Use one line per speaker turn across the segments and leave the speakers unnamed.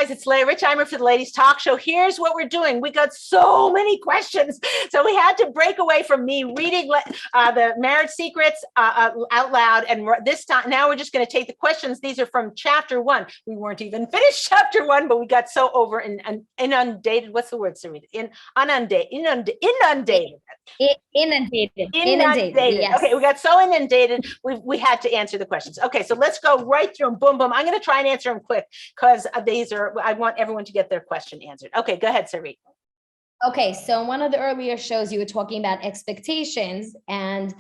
guys, it's Leah Richeimer for the Ladies Talk Show. Here's what we're doing. We got so many questions. So we had to break away from me reading the marriage secrets out loud. And this time, now we're just going to take the questions. These are from chapter 1. We weren't even finished chapter 1, but we got so over and inundated. What's the word, Sarita? Inundated. Yes. Okay, we got so inundated, we had to answer the questions. Okay, so let's go right through them. Boom, boom. I'm going to try and answer them quick because I want everyone to get their question answered. Okay, go ahead, Sarita.
Okay, so in one of the earlier shows, you were talking about expectations, and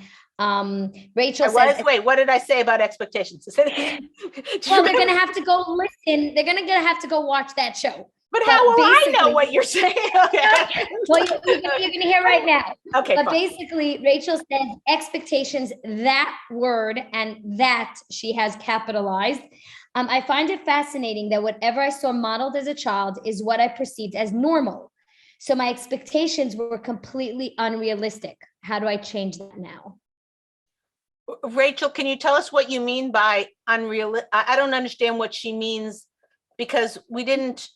Rachel says,
wait, what did I say about expectations?
Well, they're going to have to go listen. They're going to have to go watch that show.
But how will I know what you're saying? Okay.
Well, you're going to hear right now.
Okay.
But basically, Rachel said expectations, that word, and that she has capitalized. I find it fascinating that whatever I saw modeled as a child is what I perceived as normal. So my expectations were completely unrealistic. How do I change that now?
Rachel, can you tell us what you mean by unrealistic? I don't understand what she means because we didn't.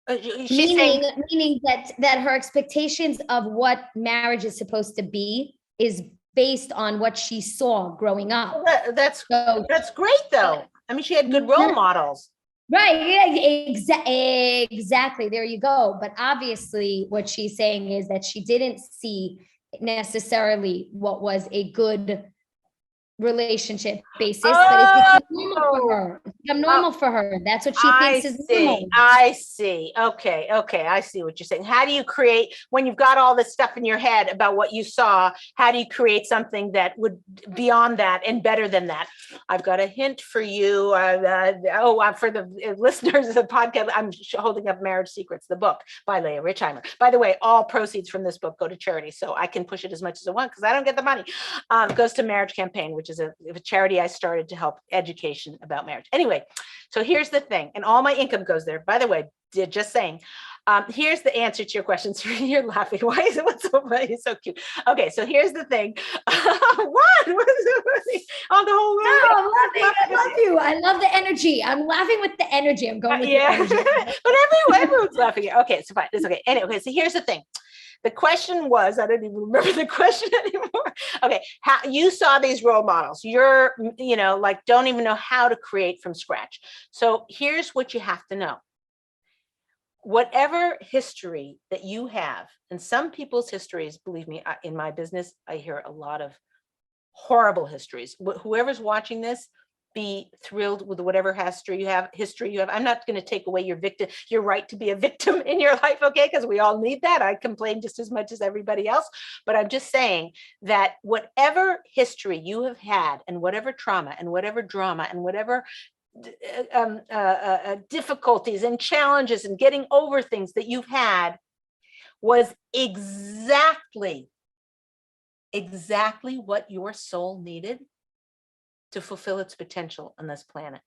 Meaning that her expectations of what marriage is supposed to be is based on what she saw growing up.
That's great, though. I mean, she had good role models.
Right. Yeah, exactly. There you go. But obviously, what she's saying is that she didn't see necessarily what was a good relationship basis, but it's normal for her. It's normal for her. That's what she thinks is normal.
I see. Okay. I see what you're saying. How do you create, when you've got all this stuff in your head about what you saw, how do you create something that would beyond that and better than that? I've got a hint for you. For the listeners of the podcast, I'm holding up Marriage Secrets, the book by Leah Richeimer. By the way, all proceeds from this book go to charity, so I can push it as much as I want because I don't get the money. It goes to Marriage Campaign, which is a charity I started to help education about marriage. Anyway, so here's the thing, and all my income goes there. By the way, just saying, here's the answer to your questions. You're laughing. Why is it? What's so funny? It's so cute. Okay, so here's the thing. What? On the whole way.
No, I'm laughing. I love you. I love the energy. I'm laughing with the energy. I'm going with the energy.
But everyone's laughing. Okay, so fine. It's okay. Anyway, so here's the thing. The question was, I don't even remember the question anymore. Okay, how you saw these role models. You're, don't even know how to create from scratch. So here's what you have to know. Whatever history that you have, and some people's histories, believe me, in my business, I hear a lot of horrible histories. Whoever's watching this, be thrilled with whatever history you have. I'm not going to take away your right to be a victim in your life, okay? Because we all need that. I complain just as much as everybody else. But I'm just saying that whatever history you have had, and whatever trauma and whatever drama and whatever difficulties and challenges and getting over things that you've had was exactly what your soul needed to fulfill its potential on this planet.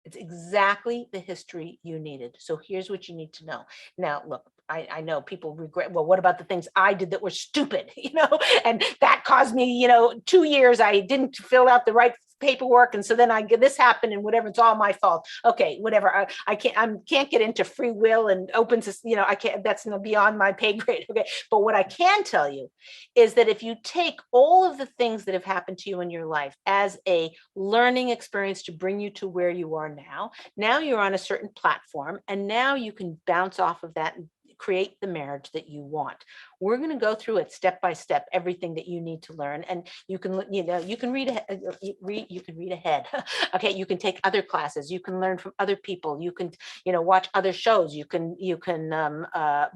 It's exactly the history you needed. So here's what you need to know. Now, look, I know people regret, well, what about the things I did that were stupid, and that caused me, 2 years, I didn't fill out the right paperwork, and so then this happened and whatever, it's all my fault. Okay, whatever. I can't get into free will and open to, I can't, that's beyond my pay grade. Okay, but what I can tell you is that if you take all of the things that have happened to you in your life as a learning experience to bring you to where you are now you're on a certain platform, and now you can bounce off of that and create the marriage that you want. We're going to go through it step by step, everything that you need to learn. And you can read ahead. Okay. You can take other classes. You can learn from other people. You can, watch other shows. You can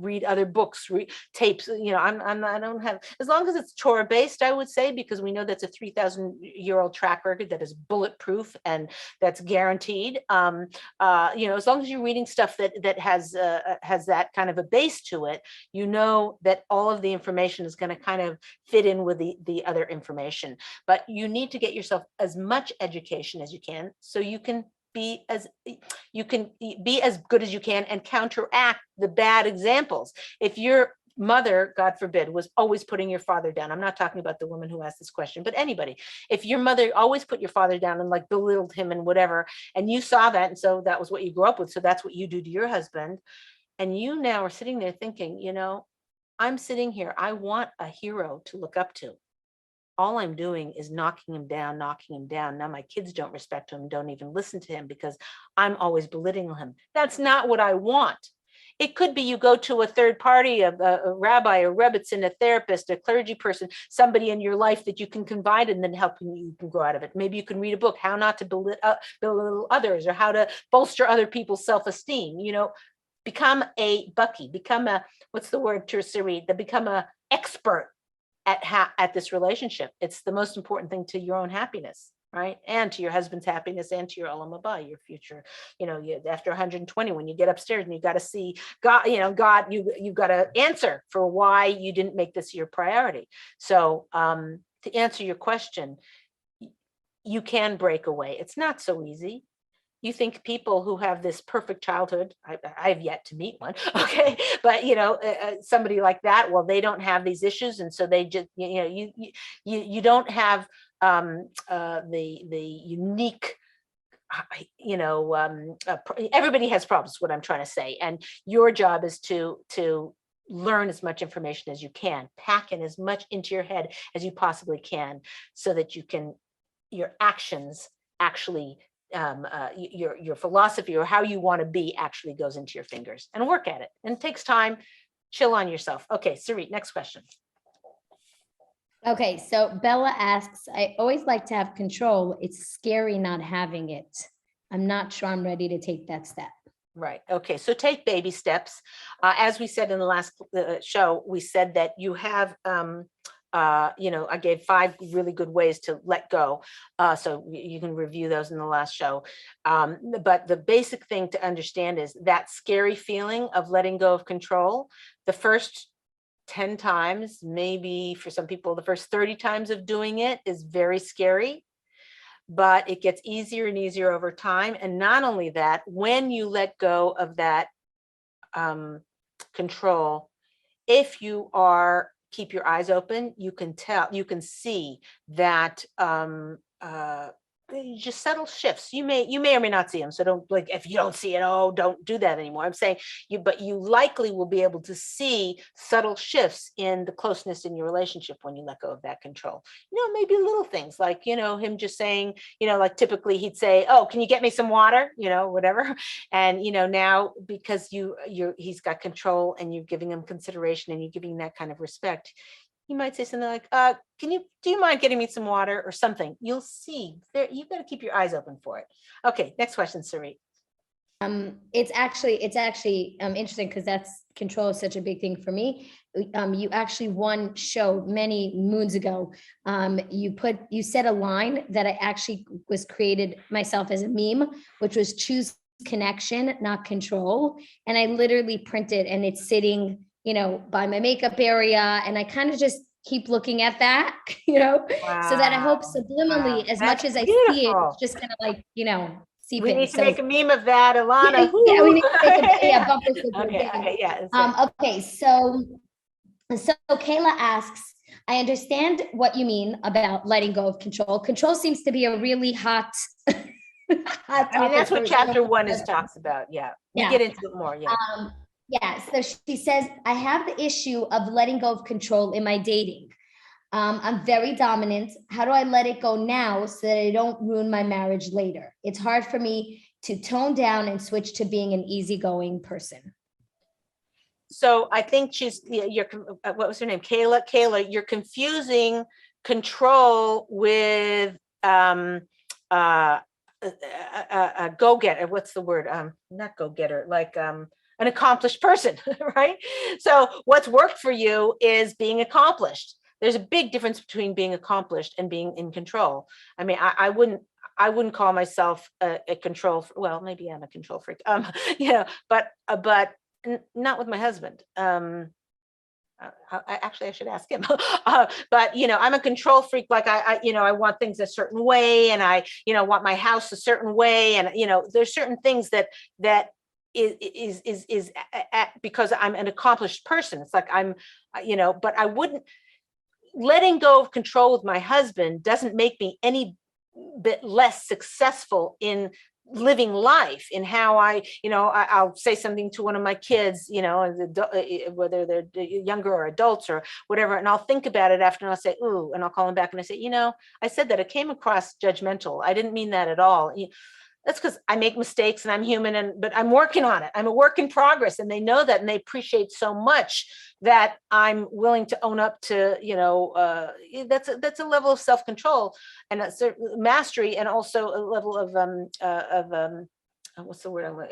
read other books, tapes. I don't have, as long as it's Torah based, I would say, because we know that's a 3,000-year-old track record that is bulletproof and that's guaranteed. As long as you're reading stuff that has that kind of a base to it, that all of the information is going to kind of fit in with the other information. But you need to get yourself as much education as you can, so you can be as good as you can and counteract the bad examples. If you're mother, God forbid, was always putting your father down, I'm not talking about the woman who asked this question, but anybody, if your mother always put your father down and like belittled him and whatever, and you saw that, and so that was what you grew up with, so that's what you do to your husband, and you now are sitting there thinking, I'm sitting here, I want a hero to look up to. All I'm doing is knocking him down, knocking him down. Now my kids don't respect him, don't even listen to him because I'm always belittling him. That's not what I want. It could be you go to a third party, a rabbi, a rebbitzin, a therapist, a clergy person, somebody in your life that you can confide in, and help you can grow out of it. Maybe you can read a book, how not to belittle others, or how to bolster other people's self-esteem. Become a Bucky, become a, what's the word, Tercerie, that become a expert at this relationship. It's the most important thing to your own happiness, right? And to your husband's happiness, and to your olam haba, your future. After 120, when you get upstairs and you got to see God, God, you've got to answer for why you didn't make this your priority. So to answer your question, you can break away. It's not so easy. You think people who have this perfect childhood, I've yet to meet one, okay, but somebody like that, well, they don't have these issues, and so they just, you don't have the unique, everybody has problems, what I'm trying to say, and your job is to learn as much information as you can, pack in as much into your head as you possibly can, so that your actions actually, your philosophy, or how you want to be, actually goes into your fingers, and work at it. And it takes time. Chill on yourself. Okay, Sarit, next question.
Okay, so Bella asks, I always like to have control. It's scary not having it. I'm not sure I'm ready to take that step.
Right. Okay. So take baby steps. As we said in the last show, we said that you have, I gave 5 really good ways to let go. So you can review those in the last show. But the basic thing to understand is that scary feeling of letting go of control. The first 10 times, maybe for some people, the first 30 times of doing it is very scary, but it gets easier and easier over time. And not only that, when you let go of that control, if you keep your eyes open, you can see that just subtle shifts. You may or may not see them. So don't, like, if you don't see it, don't do that anymore. I'm saying but you likely will be able to see subtle shifts in the closeness in your relationship when you let go of that control. Maybe little things like, him just saying, like typically he'd say, oh, can you get me some water? Whatever. And, now because he's got control, and you're giving him consideration, and you're giving that kind of respect, you might say something like, do you mind getting me some water, or something? You'll see there, you've got to keep your eyes open for it. Okay, next question, Sarit.
It's actually interesting, because control is such a big thing for me. You actually, one show many moons ago, you said a line that I actually was created myself as a meme, which was choose connection, not control. And I literally printed, and it's sitting by my makeup area. And I kind of just keep looking at that,
Wow.
so that I hope subliminally, as much as I see it, it's just kind of like, seep
we
in.
need to make a meme of that, Ilana.
Yeah, we need to make a bumper sticker.
Okay, yeah.
Okay, so Kayla asks, I understand what you mean about letting go of control. Control seems to be a really hot
I mean, that's what chapter 1 talks about. Yeah. We get into it more. Yeah.
So she says, I have the issue of letting go of control in my dating. I'm very dominant. How do I let it go now so that I don't ruin my marriage later? It's hard for me to tone down and switch to being an easygoing person.
So I think what was her name? Kayla, you're confusing control with a go-getter. What's the word? Not go-getter, like an accomplished person, right? So what's worked for you is being accomplished. There's a big difference between being accomplished and being in control. I mean, I wouldn't call myself a control. Well, maybe I'm a control freak. But not with my husband. I should ask him. But I'm a control freak. Like I want things a certain way, and I want my house a certain way, and there's certain things that because I'm an accomplished person. It's like but I wouldn't, letting go of control with my husband doesn't make me any bit less successful in living life, in how I'll say something to one of my kids, whether they're younger or adults or whatever, and I'll think about it after, and I'll say, ooh, and I'll call them back and I say, I said that, it came across judgmental. I didn't mean that at all. That's because I make mistakes and I'm human, but I'm working on it. I'm a work in progress, and they know that, and they appreciate so much that I'm willing to own up to, that's a level of self-control and a certain mastery, and also a level of what's the word?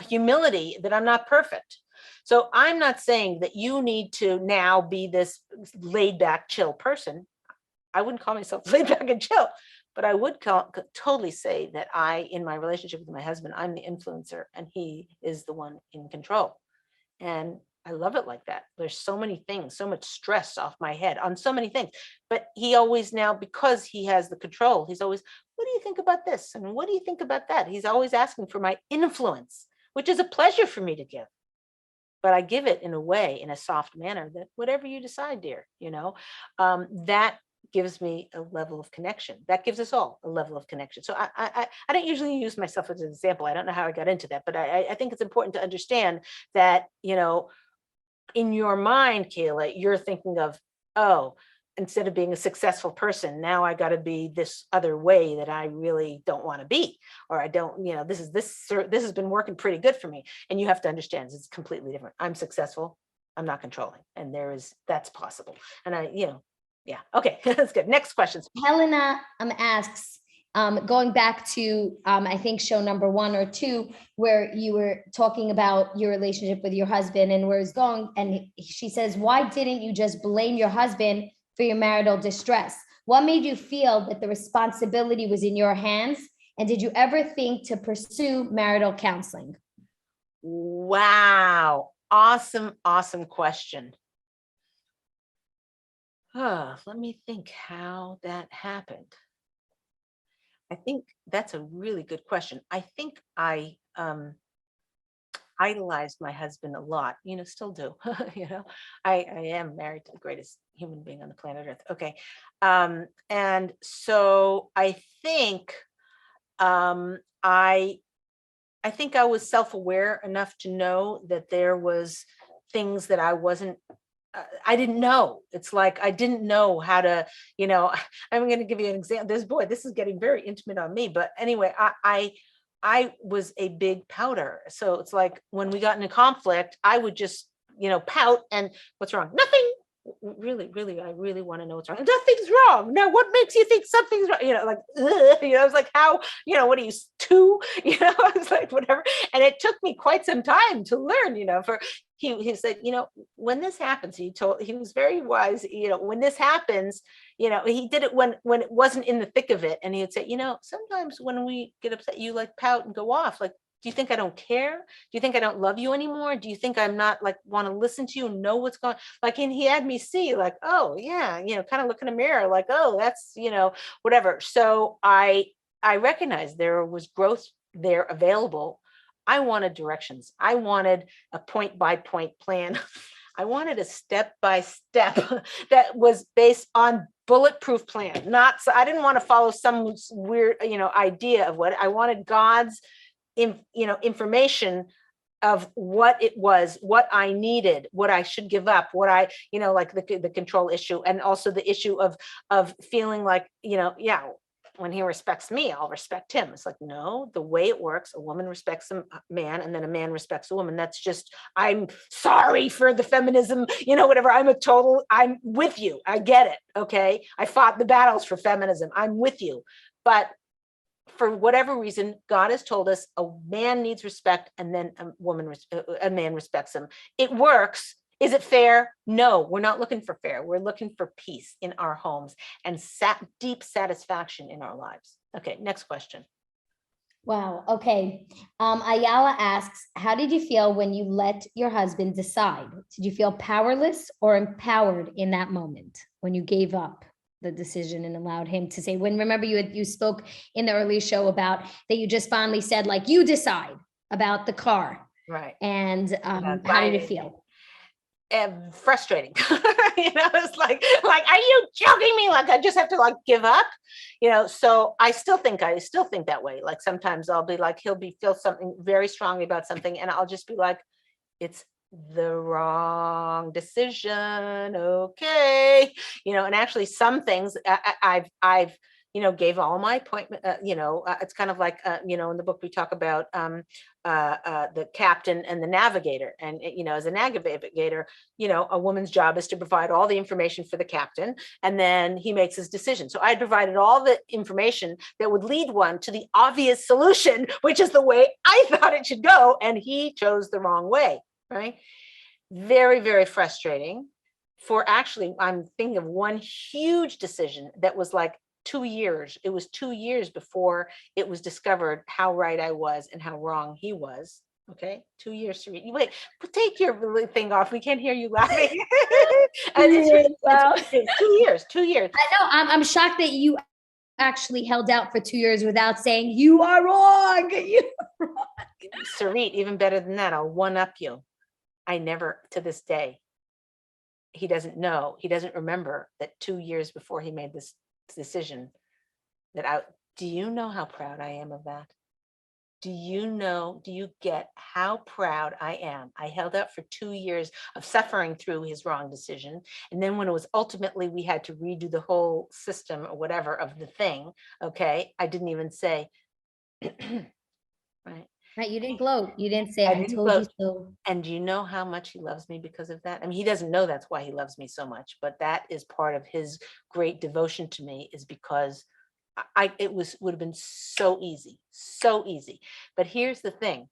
Humility, that I'm not perfect. So I'm not saying that you need to now be this laid back, chill person. I wouldn't call myself laid back and chill. But I would totally say that in my relationship with my husband, I'm the influencer and he is the one in control. And I love it like that. There's so many things, so much stress off my head on so many things. But he always now, because he has the control, he's always, what do you think about this? And what do you think about that? He's always asking for my influence, which is a pleasure for me to give. But I give it in a way, in a soft manner, that whatever you decide, dear, that gives me a level of connection. That gives us all a level of connection. So I don't usually use myself as an example. I don't know how I got into that, but I think it's important to understand that, in your mind, Kayla, you're thinking of, oh, instead of being a successful person, now I got to be this other way that I really don't want to be, or I don't, this has been working pretty good for me. And you have to understand, it's completely different. I'm successful. I'm not controlling. And that's possible. And yeah. Okay. That's good. Next question.
Helena asks, going back to, I think show number 1 or 2, where you were talking about your relationship with your husband and where it's going. And she says, why didn't you just blame your husband for your marital distress? What made you feel that the responsibility was in your hands? And did you ever think to pursue marital counseling?
Wow. Awesome. Awesome question. Let me think how that happened. I think that's a really good question. I think I idolized my husband a lot, still do. I am married to the greatest human being on the planet Earth. Okay. And so I think I think I was self-aware enough to know that there was things that I didn't know. It's like, I didn't know how to, I'm going to give you an example. This is getting very intimate on me, but anyway, I was a big pouter. So it's like, when we got into conflict, I would just, pout, and what's wrong? Nothing. Really, I really want to know what's wrong. Nothing's wrong. Now, what makes you think something's wrong? I was like, how, what are you, 2? I was like, whatever. And it took me quite some time to learn, he said, when this happens, he was very wise, when this happens, he did it when it wasn't in the thick of it. And he would say, sometimes when we get upset, you like pout and go off. Like, do you think I don't care? Do you think I don't love you anymore? Do you think I'm not like want to listen to you and know what's going on? Like, and he had me see like, oh yeah, kind of look in a mirror like, oh, that's, whatever. So I recognized there was growth there available. I wanted directions. I wanted a point by point plan. I wanted a step by step that was based on bulletproof plan. So I didn't want to follow some weird, idea of what I wanted. God's information of what it was, what I needed, what I should give up, what I, like the control issue, and also the issue of feeling like, yeah, when he respects me, I'll respect him. It's like, no, the way it works, a woman respects a man, and then a man respects a woman. That's just, I'm sorry for the feminism, whatever. I'm with you. I get it. Okay. I fought the battles for feminism. I'm with you. But for whatever reason, God has told us a man needs respect, and then a man respects him. It works. Is it fair? No, we're not looking for fair. We're looking for peace in our homes and deep satisfaction in our lives. Okay, next question.
Wow. Okay. Ayala asks, how did you feel when you let your husband decide? Did you feel powerless or empowered in that moment when you gave up the decision and allowed him to say, remember you spoke in the early show about that you just finally said, like, you decide about the car.
Right.
And how did it feel?
And frustrating. It's like, are you joking me? Like, I just have to like give up, so I still think that way. Like sometimes I'll be like, feel something very strongly about something, and I'll just be like, it's the wrong decision. Okay. And actually some things I've gave all my appointment, it's kind of like, in the book we talk about the captain and the navigator. And, as a navigator, a woman's job is to provide all the information for the captain, and then he makes his decision. So I provided all the information that would lead one to the obvious solution, which is the way I thought it should go. And he chose the wrong way. Right. Very, very frustrating. I'm thinking of one huge decision that was like 2 years. It was 2 years before it was discovered how right I was and how wrong he was. Okay. 2 years to read. Wait, take your thing off. We can't hear you laughing.
Wow.
2 years. 2 years.
I know. I'm shocked that you actually held out for 2 years without saying you are wrong.
Sarit, even better than that, I'll one up you. I never, to this day, he doesn't know. He doesn't remember that 2 years before he made this decision do you know how proud I am of that? Do you get how proud I am? I held out for 2 years of suffering through his wrong decision. And then when it was ultimately, we had to redo the whole system or whatever of the thing. Okay. I didn't even say, right.
Right, you didn't gloat. You didn't say,
I
I
didn't
told you
gloat.
so.
And do you know how much he loves me because of that? I mean, he doesn't know that's why he loves me so much, but that is part of his great devotion to me, is because would have been so easy. But here's the thing.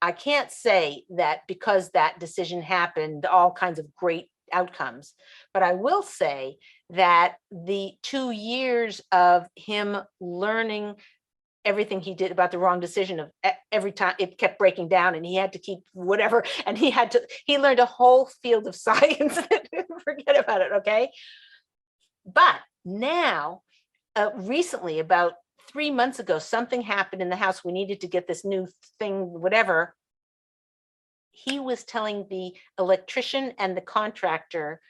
I can't say that because that decision happened, all kinds of great outcomes, but I will say that the 2 years of him learning everything he did about the wrong decision, of every time it kept breaking down and he had to keep whatever, and he learned a whole field of science. Forget about it. Okay. But now, recently, about 3 months ago, something happened in the house. We needed to get this new thing, whatever. He was telling the electrician and the contractor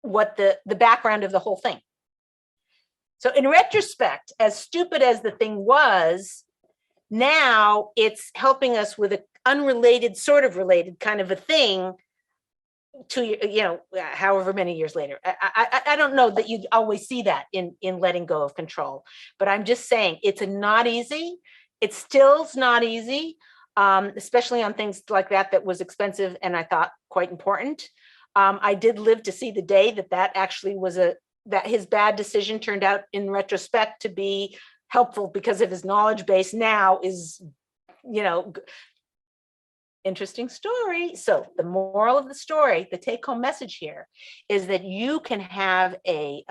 what the background of the whole thing. So in retrospect, as stupid as the thing was, now it's helping us with an unrelated, sort of related kind of a thing to, however many years later. I don't know that you always see that in letting go of control, but I'm just saying it's not easy. It still's not easy, especially on things like that was expensive and I thought quite important. I did live to see the day that actually was that his bad decision turned out in retrospect to be helpful because of his knowledge base now is, interesting story. So the moral of the story, the take home message here is that you can have at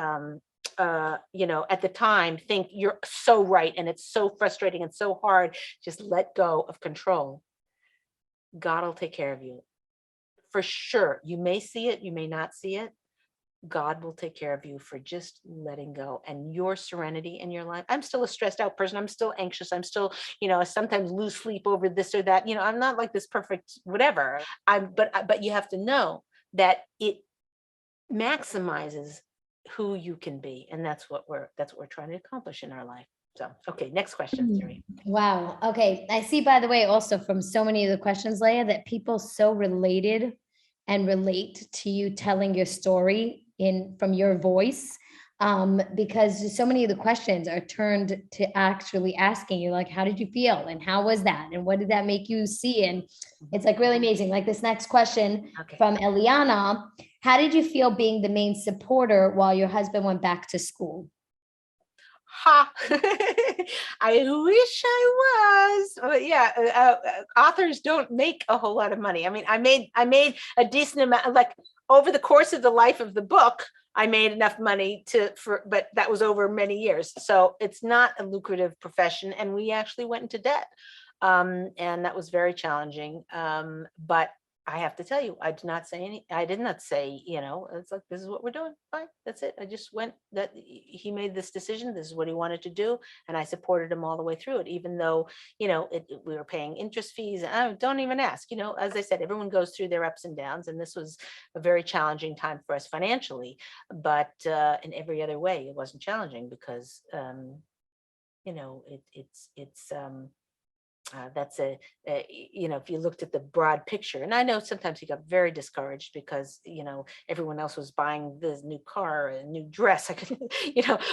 the time think you're so right and it's so frustrating and so hard. Just let go of control. God will take care of you. For sure. You may see it, you may not see it. God will take care of you for just letting go and your serenity in your life. I'm still a stressed out person. I'm still anxious. I'm still, I sometimes lose sleep over this or that. I'm not like this perfect whatever. But you have to know that it maximizes who you can be, and that's what we're trying to accomplish in our life. So, okay, next question, Siri.
Wow. Okay. I see, by the way, also from so many of the questions, Leah, that people so related and relate to you telling your story from your voice, because so many of the questions are turned to actually asking you, like, how did you feel? And how was that? And what did that make you see? And it's like really amazing. Like this next question from Eliana, how did you feel being the main supporter while your husband went back to school?
Ha! I wish I was. But yeah, authors don't make a whole lot of money. I mean, I made a decent amount. Like over the course of the life of the book, I made enough money but that was over many years. So it's not a lucrative profession, and we actually went into debt, and that was very challenging. But I have to tell you, I did not say, it's like, this is what we're doing. Fine, that's it. I just went that he made this decision. This is what he wanted to do. And I supported him all the way through it, even though, we were paying interest fees. And don't even ask, as I said, everyone goes through their ups and downs. And this was a very challenging time for us financially, but in every other way, it wasn't challenging because, that's if you looked at the broad picture, and I know sometimes he got very discouraged because, everyone else was buying this new car, a new dress, I could,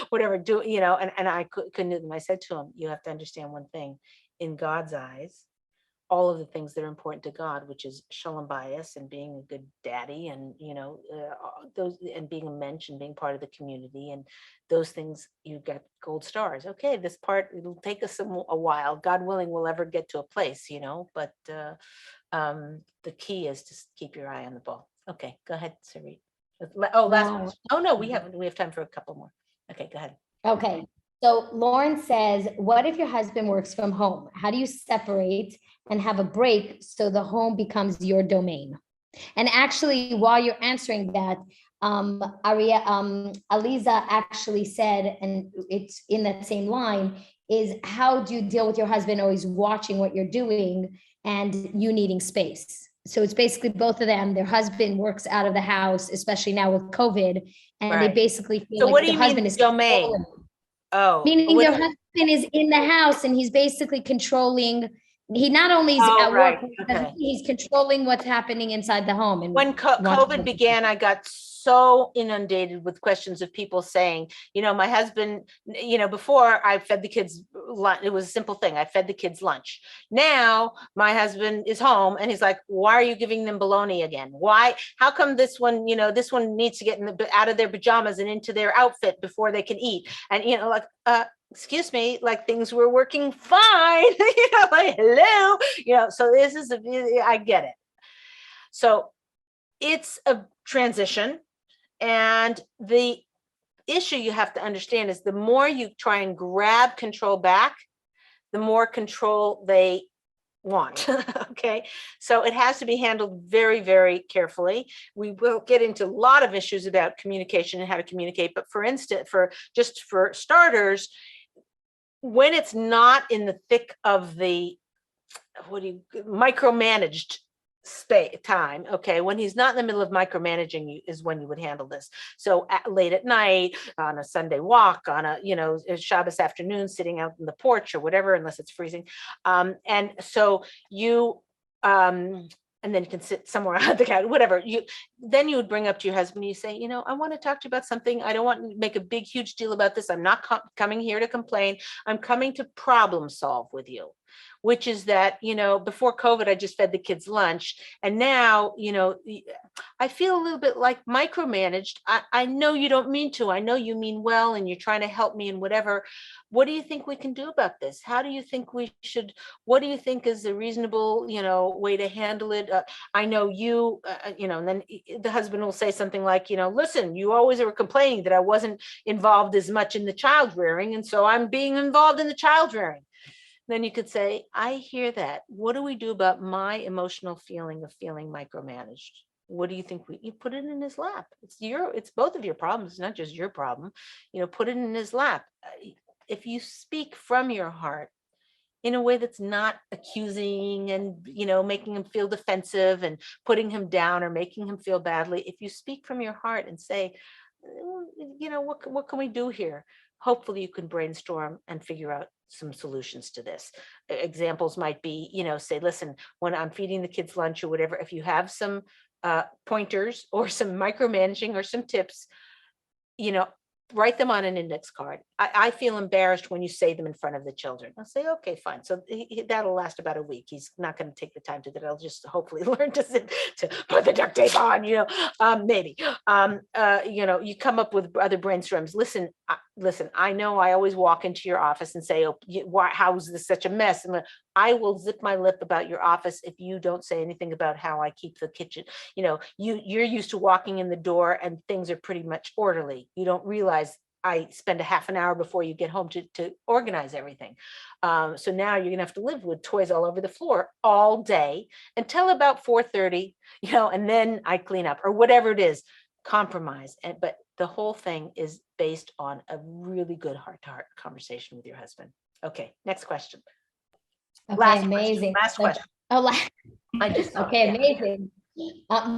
whatever, and I couldn't, and I said to him, you have to understand one thing, in God's eyes, all of the things that are important to God, which is shalom bayis and being a good daddy and, those, and being a mensch and being part of the community and those things, you get gold stars. Okay, this part, it'll take us a while. God willing, we'll ever get to a place, but the key is to keep your eye on the ball. Okay, go ahead, Sarit. Oh, last
Wow.
question. Oh, no, we have time for a couple more. Okay, go ahead.
Okay. So Lauren says, what if your husband works from home? How do you separate and have a break so the home becomes your domain? And actually, while you're answering that, Aliza actually said, and it's in that same line, is how do you deal with your husband always watching what you're doing and you needing space? So it's basically both of them. Their husband works out of the house, especially now with COVID, and they
Right.
basically feel
So
like
what do
the
you mean
husband is
domain?
controlling.
Oh,
Meaning
what
their
do you-
husband is in the house and he's basically controlling. He not only is
Oh,
at
right.
work,
Okay.
he's controlling what's happening inside the home. And
When COVID began, I got so inundated with questions of people saying, my husband, before I fed the kids lunch, it was a simple thing. I fed the kids lunch. Now my husband is home and he's like, why are you giving them bologna again? Why, how come this one needs to get out of their pajamas and into their outfit before they can eat? And, excuse me, like things were working fine, like, hello, so this is, I get it. So it's a transition. And the issue you have to understand is the more you try and grab control back, the more control they want. Okay. So it has to be handled very, very carefully. We will get into a lot of issues about communication and how to communicate. But for instance, for starters, when it's not in the thick of the micromanaged space time, okay, when he's not in the middle of micromanaging you is when you would handle this. So late at night, on a Sunday walk, on a a Shabbos afternoon, sitting out in the porch or whatever, unless it's freezing, and so you and then you can sit somewhere on the couch, whatever. You would bring up to your husband, you say, I want to talk to you about something. I don't want to make a big, huge deal about this. I'm not coming here to complain. I'm coming to problem solve with you, which is that, before COVID, I just fed the kids lunch. And now, I feel a little bit like micromanaged. I know you don't mean to. I know you mean well, and you're trying to help me and whatever. What do you think we can do about this? How do you think we should, what do you think is a reasonable, way to handle it? I know and then the husband will say something like, listen, you always were complaining that I wasn't involved as much in the child rearing. And so I'm being involved in the child rearing. Then you could say, I hear that. What do we do about my emotional feeling of feeling micromanaged? What do you think you put it in his lap? It's both of your problems, not just your problem. Put it in his lap. If you speak from your heart in a way that's not accusing and, making him feel defensive and putting him down or making him feel badly, if you speak from your heart and say, what can we do here? Hopefully you can brainstorm and figure out some solutions to this. Examples might be, say, listen, when I'm feeding the kids lunch or whatever, if you have some pointers or some micromanaging or some tips, write them on an index card. I feel embarrassed when you say them in front of the children. I'll say, okay, fine. So that'll last about a week. He's not going to take the time to that. I'll just hopefully learn to put the duct tape on, maybe. You come up with other brainstorms. Listen, I know I always walk into your office and say, oh, how is this such a mess? And I will zip my lip about your office if you don't say anything about how I keep the kitchen. You're used to walking in the door and things are pretty much orderly. You don't realize I spend a half an hour before you get home to organize everything. So now you're gonna have to live with toys all over the floor all day until about 4:30, and then I clean up or whatever it is, compromise. But the whole thing is based on a really good heart-to-heart conversation with your husband. Okay, next question.
Okay, amazing.
Last question. I just
okay, amazing.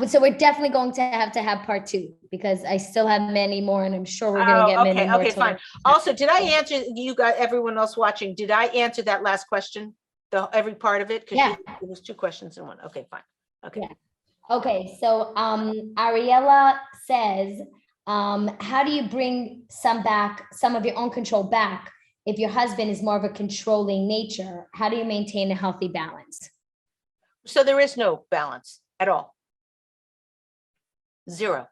So we're definitely going to have part 2 because I still have many more, and I'm sure we're going to get many more.
Okay, fine. Also, did I answer you guys, everyone else watching? Did I answer that last question? Every part of it? Because it was 2 questions in one. Okay, fine. Okay.
Yeah. Okay, so Ariella says, how do you bring some of your own control back if your husband is more of a controlling nature? How do you maintain a healthy balance?
So there is no balance at all. Zero.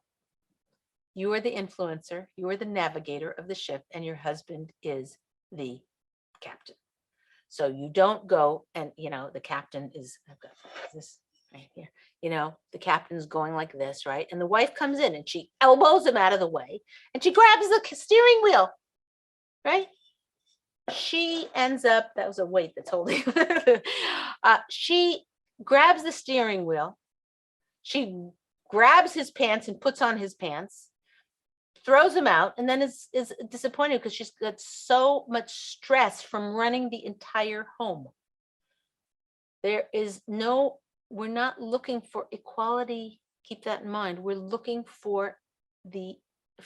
You are the influencer, you are the navigator of the ship, and your husband is the captain. So you don't go and, the captain is, I've got this right here, the captain's going like this, right? And the wife comes in and she elbows him out of the way and she grabs the steering wheel, right? She ends up, that was a weight that's holding. She grabs the steering wheel. She grabs his pants and puts on his pants, throws him out, and then is disappointed because she's got so much stress from running the entire home. We're not looking for equality. Keep that in mind. We're looking for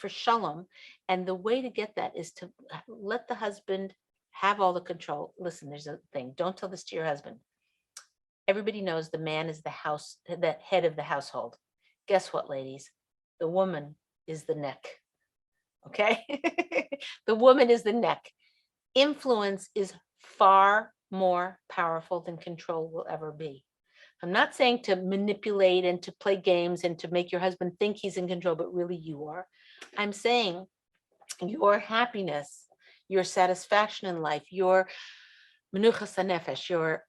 shalom. And the way to get that is to let the husband have all the control. Listen, there's a thing. Don't tell this to your husband. Everybody knows the man is the head of the household. Guess what, ladies? The woman is the neck. Okay? The woman is the neck. Influence is far more powerful than control will ever be. I'm not saying to manipulate and to play games and to make your husband think he's in control, but really you are. I'm saying your happiness, your satisfaction in life, your menuchas hanefesh, your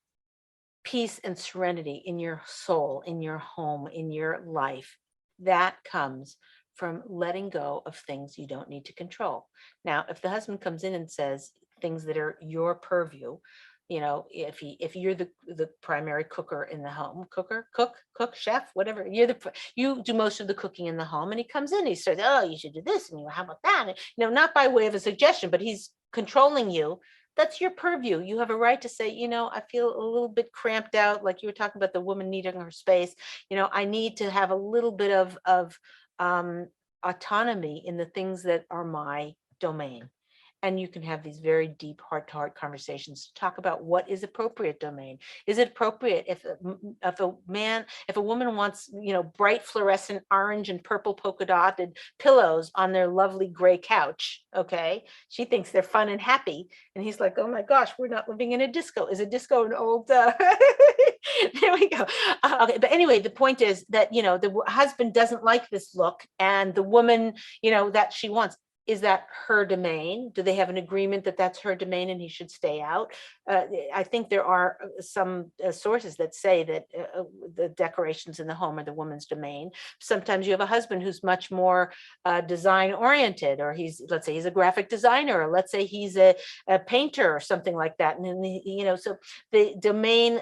peace and serenity in your soul, in your home, in your life, that comes from letting go of things you don't need to control. Now, if the husband comes in and says things that are your purview, if you're the primary cooker in the home, cook, chef, whatever, you do most of the cooking in the home, and he comes in, he says, oh, you should do this, and how about that? And, not by way of a suggestion, but he's controlling you. That's your purview. You have a right to say, I feel a little bit cramped out, like you were talking about the woman needing her space. I need to have a little bit of autonomy in the things that are my domain. And you can have these very deep heart-to-heart conversations to talk about what is appropriate domain. Is it appropriate if a woman wants, bright fluorescent orange and purple polka dotted pillows on their lovely gray couch? Okay, she thinks they're fun and happy, and he's like, oh my gosh, we're not living in a disco. Is a disco an old? There we go. Okay, but anyway, the point is that the husband doesn't like this look, and the woman, that she wants. Is that her domain? Do they have an agreement that that's her domain and he should stay out? I think there are some sources that say that the decorations in the home are the woman's domain. Sometimes you have a husband who's much more design oriented, or let's say he's a graphic designer, or let's say he's a painter or something like that. And so the domain,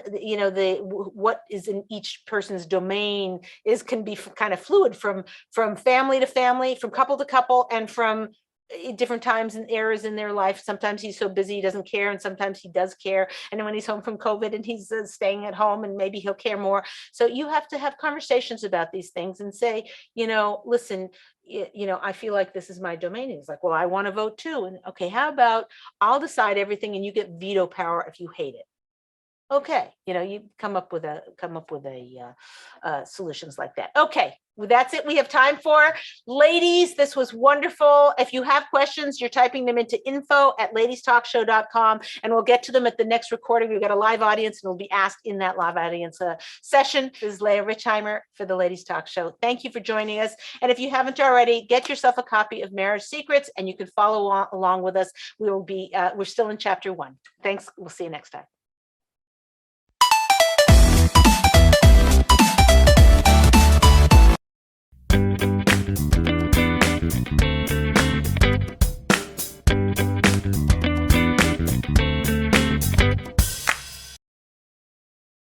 what is in each person's domain can be kind of fluid from family to family, from couple to couple, and from different times and eras in their life. Sometimes he's so busy he doesn't care, and sometimes he does care. And then when he's home from COVID and he's staying at home, and maybe he'll care more. So you have to have conversations about these things and say, listen, I feel like this is my domain. And he's like, well, I want to vote too. And okay, how about I'll decide everything and you get veto power if you hate it. Okay, you come up with solutions like that. Okay, well, that's it. We have time for ladies. This was wonderful. If you have questions, you're typing them into info@ladiestalkshow.com, and we'll get to them at the next recording. We've got a live audience, and we'll be asked in that live audience session. This is Leah Richeimer for the Ladies Talk Show. Thank you for joining us. And if you haven't already, get yourself a copy of Marriage Secrets, and you can follow along with us. We're still in chapter 1. Thanks. We'll see you next time.